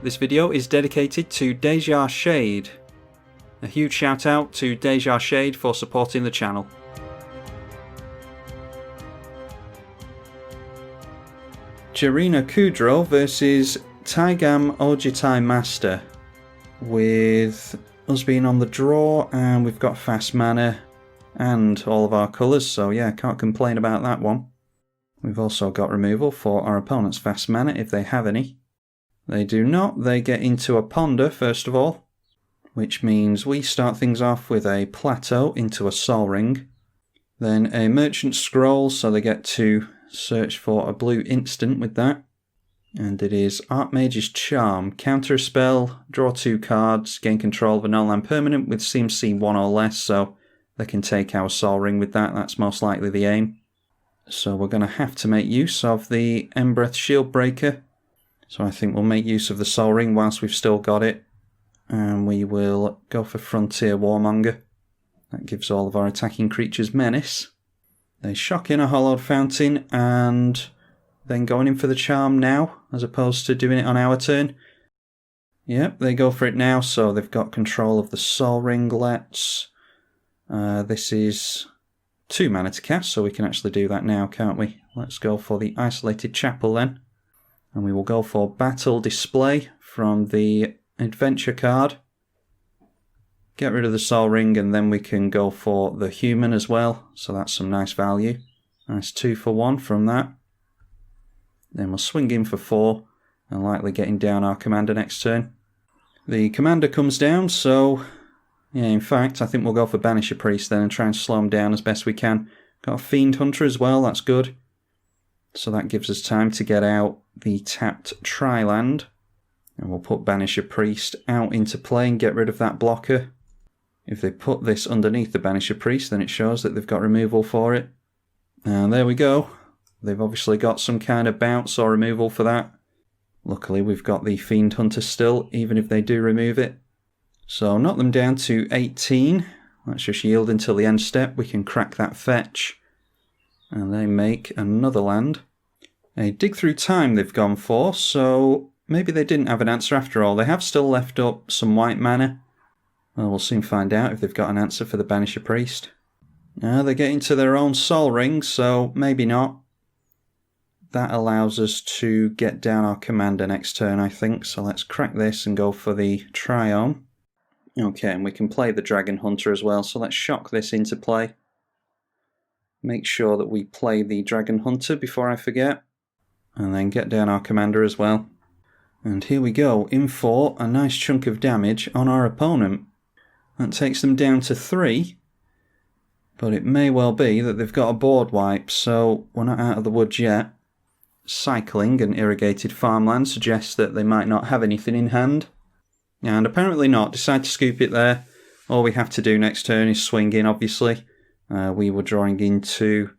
This video is dedicated to Deja Shade. A huge shout out to Deja Shade for supporting the channel. Jirina Kudro versus Taigam Ojutai Master, with us being on the draw, and we've got fast mana and all of our colours, so yeah, can't complain about that one. We've also got removal for our opponent's fast mana if they have any. They do not. They get into a ponder first of all, which means we start things off with a plateau into a soul ring, then a merchant scroll, so they get to search for a blue instant with that, and it is Archmage's Charm. Counter a spell, draw 2 cards, gain control of a non-land permanent with CMC 1 or less, so they can take our soul ring with that. That's most likely the aim. So we're going to have to make use of the Embereth Shield Breaker. So I think we'll make use of the Soul Ring whilst we've still got it. And we will go for Frontier Warmonger. That gives all of our attacking creatures menace. They shock in a Hollowed Fountain and then going in for the Charm now, as opposed to doing it on our turn. Yep, they go for it now, so they've got control of the Soul Ring. This is 2 mana to cast, so we can actually do that now, can't we? Let's go for the Isolated Chapel then. And we will go for Battle Display from the Adventure card. Get rid of the Soul Ring, and then we can go for the Human as well. So that's some nice value. Nice 2 for 1 from that. Then we'll swing in for 4, and likely getting down our Commander next turn. The Commander comes down, so yeah, in fact, I think we'll go for Banisher Priest then and try and slow him down as best we can. Got a Fiend Hunter as well, that's good. So that gives us time to get out the tapped Tri-land. And we'll put Banisher Priest out into play and get rid of that blocker. If they put this underneath the Banisher Priest, then it shows that they've got removal for it. And there we go. They've obviously got some kind of bounce or removal for that. Luckily we've got the Fiend Hunter still, even if they do remove it. So knock them down to 18. Let's just yield until the end step. We can crack that fetch. And they make another land. A Dig Through Time they've gone for, so maybe they didn't have an answer after all. They have still left up some white mana. Well, we'll soon find out if they've got an answer for the Banisher Priest. Now they're getting to their own Soul Ring, so maybe not. That allows us to get down our Commander next turn, I think. So let's crack this and go for the Triome. Okay, and we can play the Dragon Hunter as well, so let's shock this into play. Make sure that we play the Dragon Hunter before I forget. And then get down our Commander as well. And here we go, in for a nice chunk of damage on our opponent. That takes them down to 3. But it may well be that they've got a board wipe, so we're not out of the woods yet. Cycling and Irrigated Farmland suggests that they might not have anything in hand. And apparently not. Decide to scoop it there. All we have to do next turn is swing in, obviously. We were drawing into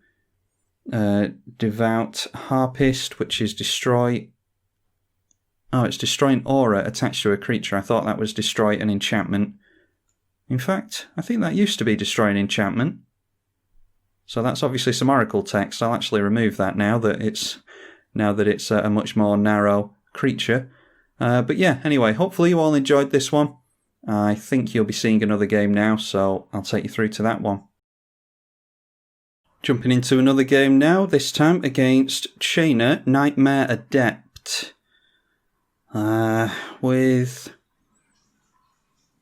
Devout Harpist, which is destroy. Oh, it's destroy an aura attached to a creature. I thought that was destroy an enchantment. In fact, I think that used to be destroy an enchantment. So that's obviously some Oracle text. I'll actually remove that now that it's a much more narrow creature. But yeah, anyway, hopefully you all enjoyed this one. I think you'll be seeing another game now, so I'll take you through to that one. Jumping into another game now, this time against Chainer, Nightmare Adept.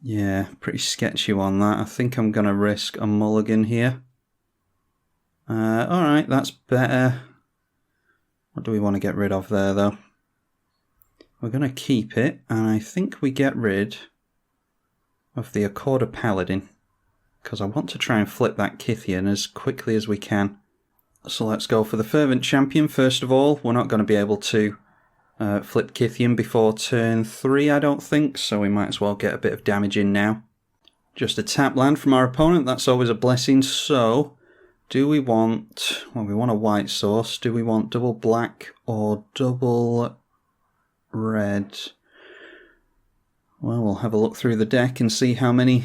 Yeah, pretty sketchy on that. I think I'm going to risk a mulligan here. Alright, that's better. What do we want to get rid of there, though? We're going to keep it, and I think we get rid of the Accorder Paladin, because I want to try and flip that Kythian as quickly as we can. So let's go for the Fervent Champion first of all. We're not going to be able to flip Kythian before turn 3, I don't think, so we might as well get a bit of damage in now. Just a tap land from our opponent, that's always a blessing, so Do we want... Well, we want a white source. Do we want double black or double red? Well, we'll have a look through the deck and see how many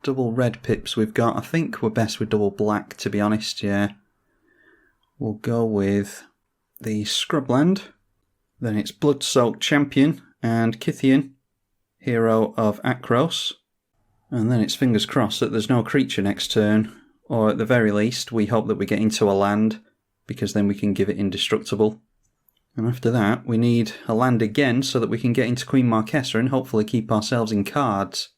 double red pips we've got. I think we're best with double black, to be honest, yeah. We'll go with the Scrubland. Then it's Blood-Soaked Champion and Kythian, Hero of Akros. And then it's fingers crossed that there's no creature next turn. Or at the very least, we hope that we get into a land, because then we can give it indestructible. And after that, we need a land again so that we can get into Queen Marquesa and hopefully keep ourselves in cards.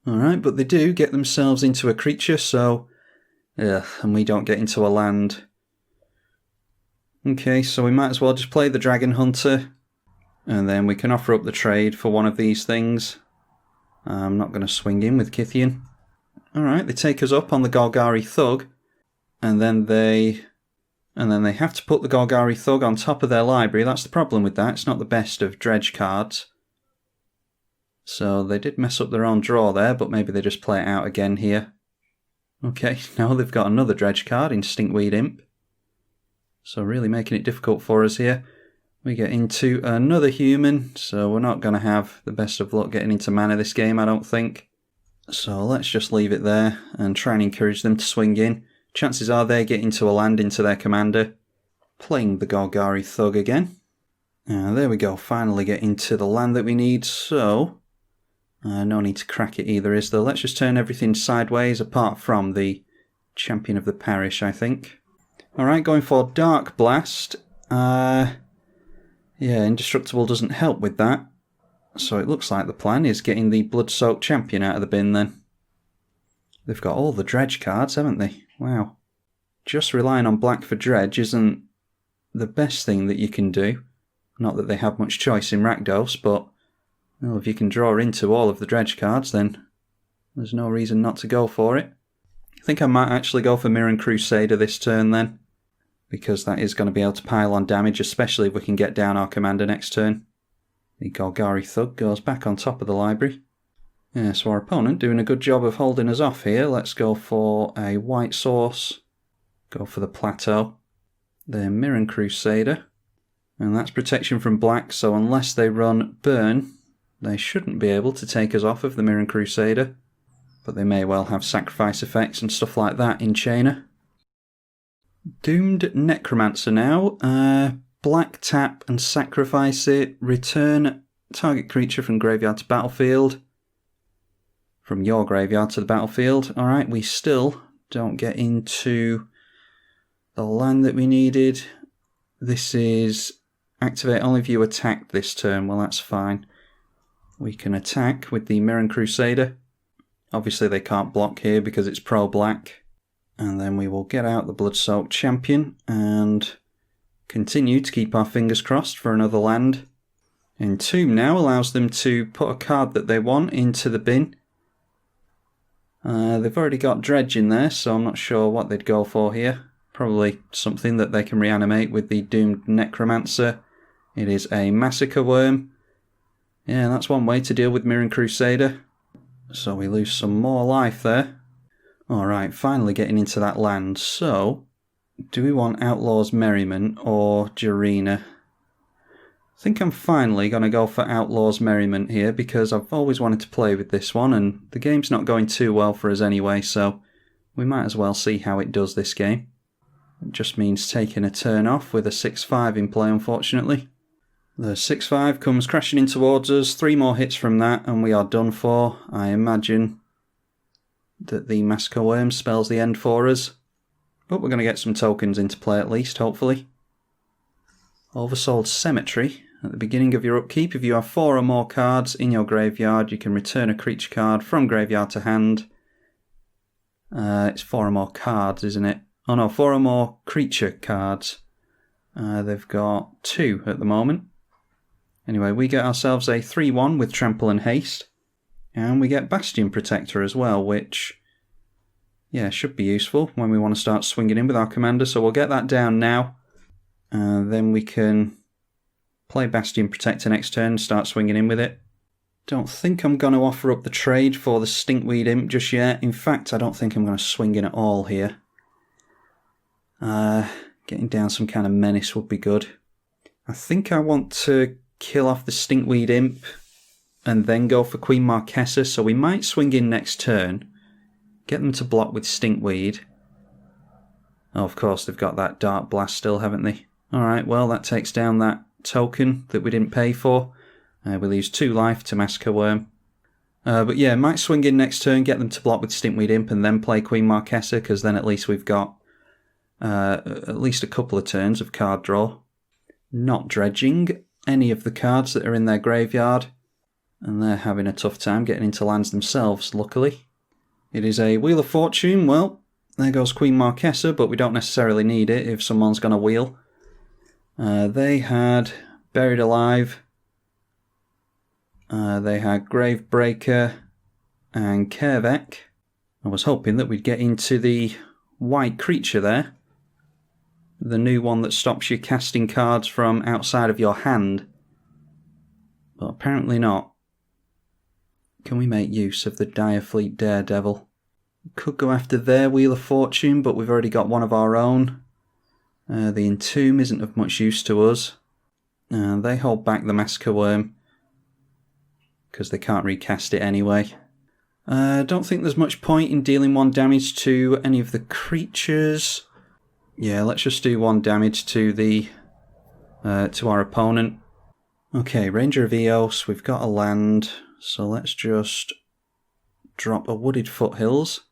Alright, but they do get themselves into a creature, so... and we don't get into a land. Okay, so we might as well just play the Dragon Hunter, and then we can offer up the trade for one of these things. I'm not going to swing in with Kythian. Alright, they take us up on the Golgari Thug, and then they have to put the Golgari Thug on top of their library. That's the problem with that. It's not the best of dredge cards. So they did mess up their own draw there, but maybe they just play it out again here. Okay, now they've got another dredge card in Stinkweed Imp. So really making it difficult for us here. We get into another human, so we're not going to have the best of luck getting into mana this game, I don't think. So let's just leave it there and try and encourage them to swing in. Chances are they get into a land into their commander. Playing the Golgari Thug again. There we go, finally get into the land that we need, so... no need to crack it either, is there? Let's just turn everything sideways, apart from the Champion of the Parish, I think. Alright, going for Dark Blast. Yeah, Indestructible doesn't help with that. So it looks like the plan is getting the Blood-Soaked Champion out of the bin then. They've got all the dredge cards, haven't they? Wow. Just relying on black for dredge isn't the best thing that you can do. Not that they have much choice in Rakdos, but well, if you can draw into all of the dredge cards, then there's no reason not to go for it. I think I might actually go for Mirran Crusader this turn then, because that is going to be able to pile on damage, especially if we can get down our commander next turn. The Golgari Thug goes back on top of the library. Yeah, so our opponent doing a good job of holding us off here. Let's go for a white source. Go for the Plateau. Then Mirran Crusader. And that's protection from black, so unless they run Burn, they shouldn't be able to take us off of the Mirran Crusader. But they may well have sacrifice effects and stuff like that in Chainer. Doomed Necromancer now. Black tap and sacrifice it. Return target creature from graveyard to battlefield. From your graveyard to the battlefield. Alright, we still don't get into the land that we needed. This is activate only if you attack this turn. Well, that's fine. We can attack with the Mirran Crusader. Obviously they can't block here because it's pro-black. And then we will get out the Blood-Soaked Champion and continue to keep our fingers crossed for another land. Entomb now allows them to put a card that they want into the bin. They've already got Dredge in there, so I'm not sure what they'd go for here. Probably something that they can reanimate with the Doomed Necromancer. It is a Massacre Worm. Yeah, that's one way to deal with Mirran Crusader. So we lose some more life there. Alright, finally getting into that land. So, do we want Outlaw's Merriment or Jirina? I think I'm finally going to go for Outlaw's Merriment here because I've always wanted to play with this one and the game's not going too well for us anyway, so we might as well see how it does this game. It just means taking a turn off with a 6-5 in play, unfortunately. The 6-5 comes crashing in towards us, 3 more hits from that and we are done for. I imagine that the Massacre Worm spells the end for us. But we're going to get some tokens into play at least, hopefully. Oversold Cemetery. At the beginning of your upkeep, if you have 4 or more cards in your graveyard, you can return a creature card from graveyard to hand. It's 4 or more cards, isn't it? Oh no, 4 or more creature cards. They've got 2 at the moment. Anyway, we get ourselves a 3-1 with Trample and Haste. And we get Bastion Protector as well, which, yeah, should be useful when we want to start swinging in with our commander. So we'll get that down now. Then we can play Bastion Protector next turn and start swinging in with it. Don't think I'm going to offer up the trade for the Stinkweed Imp just yet. In fact, I don't think I'm going to swing in at all here. Getting down some kind of menace would be good. I think I want to kill off the Stinkweed Imp and then go for Queen Marquesa, so we might swing in next turn. Get them to block with Stinkweed. Oh, of course, they've got that Dark Blast still, haven't they? Alright, well, that takes down that token that we didn't pay for. We lose 2 life to Massacre Worm. But yeah, might swing in next turn, get them to block with Stinkweed Imp, and then play Queen Marquesa, because then at least we've got at least a couple of turns of card draw. Not dredging any of the cards that are in their graveyard, and they're having a tough time getting into lands themselves, luckily. It is a Wheel of Fortune. Well, there goes Queen Marquesa, but we don't necessarily need it if someone's going to wheel. They had Buried Alive. They had Gravebreaker and Kervek. I was hoping that we'd get into the white creature there. The new one that stops you casting cards from outside of your hand. But apparently not. Can we make use of the Direfleet Daredevil? Could go after their Wheel of Fortune, but we've already got one of our own. The Entomb isn't of much use to us. They hold back the Massacre Worm, because they can't recast it anyway. Don't think there's much point in dealing 1 damage to any of the creatures. Yeah, let's just do 1 damage to the to our opponent. Okay, Ranger of Eos, we've got a land, so let's just drop a Wooded Foothills.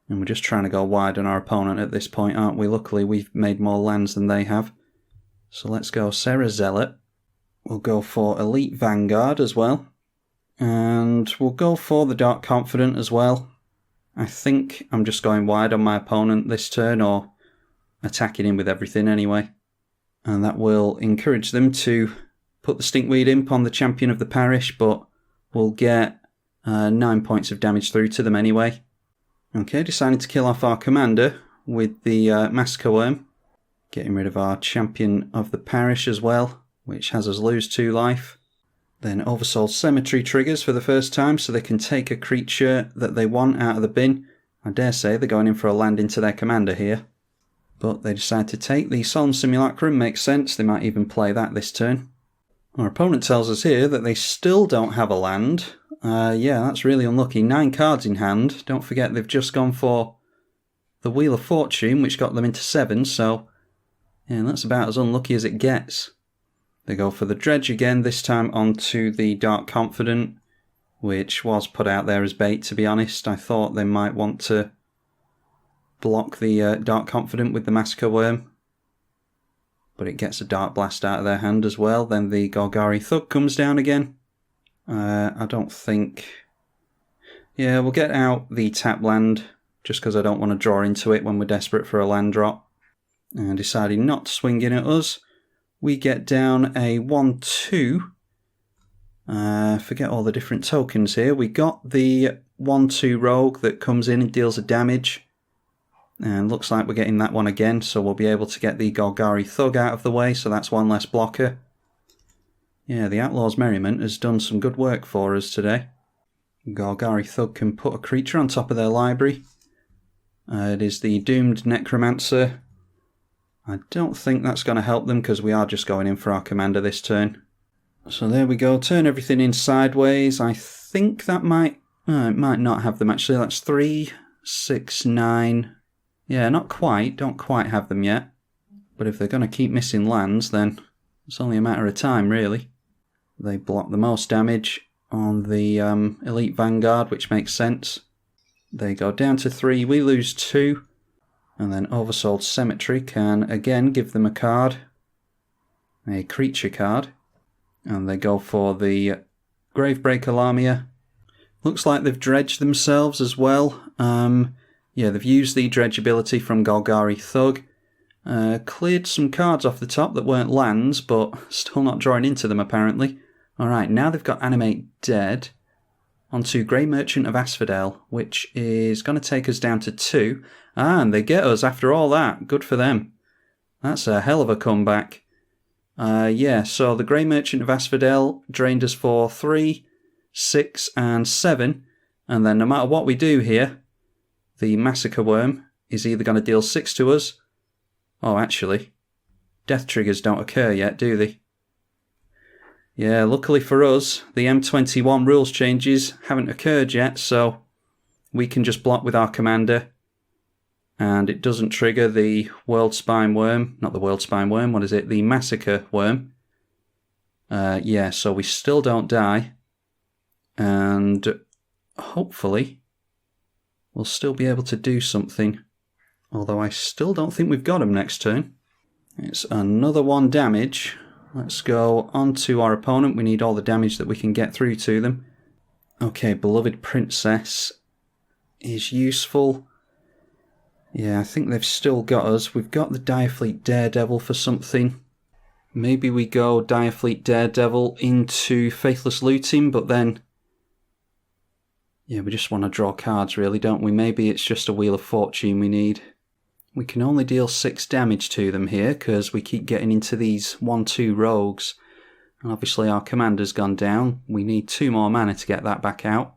And we're just trying to go wide on our opponent at this point, aren't we? Luckily, we've made more lands than they have. So let's go Serra Zealot. We'll go for Elite Vanguard as well. And we'll go for the Dark Confidant as well. I think I'm just going wide on my opponent this turn, or attacking him with everything anyway. And that will encourage them to put the Stinkweed Imp on the Champion of the Parish, but we'll get 9 points of damage through to them anyway. Okay, decided to kill off our commander with the Massacre Worm. Getting rid of our Champion of the Parish as well, which has us lose 2 life. Then Oversoul Cemetery triggers for the first time, so they can take a creature that they want out of the bin. I dare say they're going in for a land into their commander here. But they decide to take the Solemn Simulacrum, makes sense, they might even play that this turn. Our opponent tells us here that they still don't have a land. Yeah, that's really unlucky. 9 cards in hand. Don't forget they've just gone for the Wheel of Fortune, which got them into 7, so yeah, that's about as unlucky as it gets. They go for the Dredge again, this time onto the Dark Confidant, which was put out there as bait, to be honest. I thought they might want to block the Dark Confidant with the Massacre Worm, but it gets a Dark Blast out of their hand as well. Then the Golgari Thug comes down again. I don't think... Yeah, we'll get out the tap land, just because I don't want to draw into it when we're desperate for a land drop. And deciding not to swing in at us, we get down a 1-2. Forget all the different tokens here. We got the 1-2 rogue that comes in and deals a damage. And looks like we're getting that one again, so we'll be able to get the Golgari Thug out of the way, so that's 1 less blocker. Yeah, the Outlaw's Merriment has done some good work for us today. Golgari Thug can put a creature on top of their library. It is the Doomed Necromancer. I don't think that's going to help them, because we are just going in for our commander this turn. So there we go, turn everything in sideways. I think that might... it might not have them actually. That's 3, 6, 9... Yeah, not quite, don't quite have them yet. But if they're going to keep missing lands, then it's only a matter of time, really. They block the most damage on the Elite Vanguard, which makes sense. They go down to 3, we lose 2. And then Oversouled Cemetery can again give them a card. A creature card. And they go for the Gravebreaker Lamia. Looks like they've dredged themselves as well. Yeah, they've used the dredge ability from Golgari Thug. Cleared some cards off the top that weren't lands, but still not drawing into them apparently. Alright, now they've got Animate Dead onto Grey Merchant of Asphodel, which is going to take us down to 2. And they get us after all that. Good for them. That's a hell of a comeback. Yeah, so the Grey Merchant of Asphodel drained us for 3. 6 and 7, and then no matter what we do here, the Massacre Worm is either going to deal 6 to us, oh actually, death triggers don't occur yet, do they? Yeah, luckily for us, the M21 rules changes haven't occurred yet, so we can just block with our commander, and it doesn't trigger the World Spine Worm, not the World Spine Worm, what is it, the Massacre Worm. Yeah, so we still don't die, and hopefully we'll still be able to do something, although I still don't think we've got him next turn. It's another 1 damage. Let's go on to our opponent. We need all the damage that we can get through to them. Okay, Beloved Princess is useful. Yeah, I think they've still got us. We've got the Direfleet Daredevil for something. Maybe we go Direfleet Daredevil into Faithless Looting, but then... yeah, we just want to draw cards really, don't we? Maybe it's just a Wheel of Fortune we need. We can only deal 6 damage to them here, because we keep getting into these 1-2 rogues. And obviously our commander's gone down. We need 2 more mana to get that back out.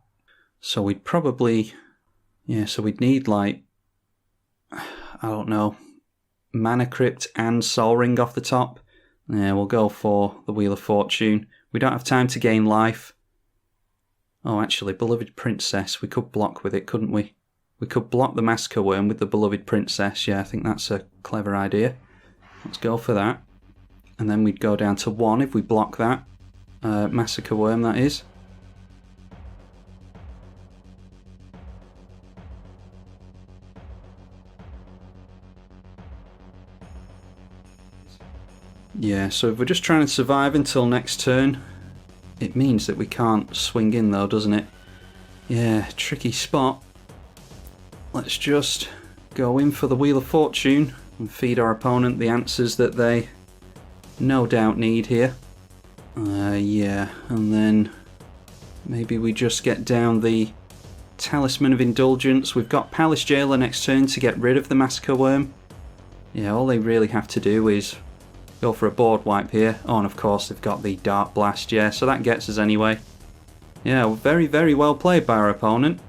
So we'd probably... yeah, so we'd need like... I don't know... Mana Crypt and Soul Ring off the top. Yeah, we'll go for the Wheel of Fortune. We don't have time to gain life. Oh, actually, Beloved Princess. We could block with it, couldn't we? We could block the Massacre Worm with the Beloved Princess. Yeah, I think that's a clever idea. Let's go for that. And then we'd go down to 1 if we block that. Massacre Worm, that is. Yeah, so if we're just trying to survive until next turn, it means that we can't swing in though, doesn't it? Yeah, tricky spot. Let's just go in for the Wheel of Fortune and feed our opponent the answers that they no doubt need here. Yeah, and then maybe we just get down the Talisman of Indulgence. We've got Palace Jailer next turn to get rid of the Massacre Worm. Yeah, all they really have to do is go for a board wipe here. Oh, and of course they've got the Dark Blast, yeah, so that gets us anyway. Yeah, very, very well played by our opponent.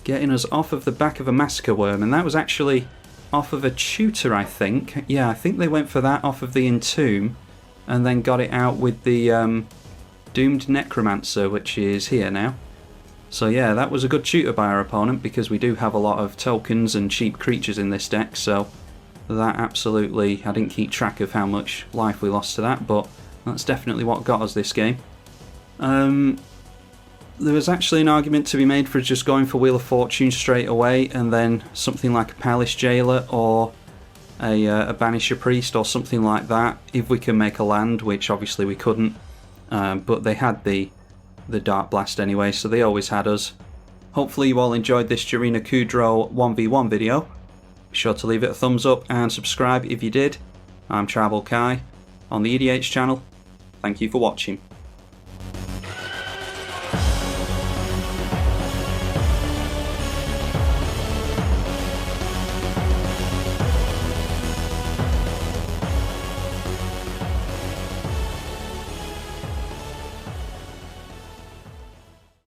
Getting us off of the back of a Massacre Worm, and that was actually off of a Tutor, I think. Yeah, I think they went for that off of the Entomb, and then got it out with the Doomed Necromancer, which is here now. So yeah, that was a good tutor by our opponent, because we do have a lot of tokens and cheap creatures in this deck, so that absolutely, I didn't keep track of how much life we lost to that, but that's definitely what got us this game. There was actually an argument to be made for just going for Wheel of Fortune straight away, and then something like a Palace Jailer or a Banisher Priest or something like that, if we can make a land, which obviously we couldn't. But they had the Dark Blast anyway, so they always had us. Hopefully you all enjoyed this Jirina Kudro 1v1 video. Be sure to leave it a thumbs up and subscribe if you did. I'm tribalkai on the EDH channel. Thank you for watching.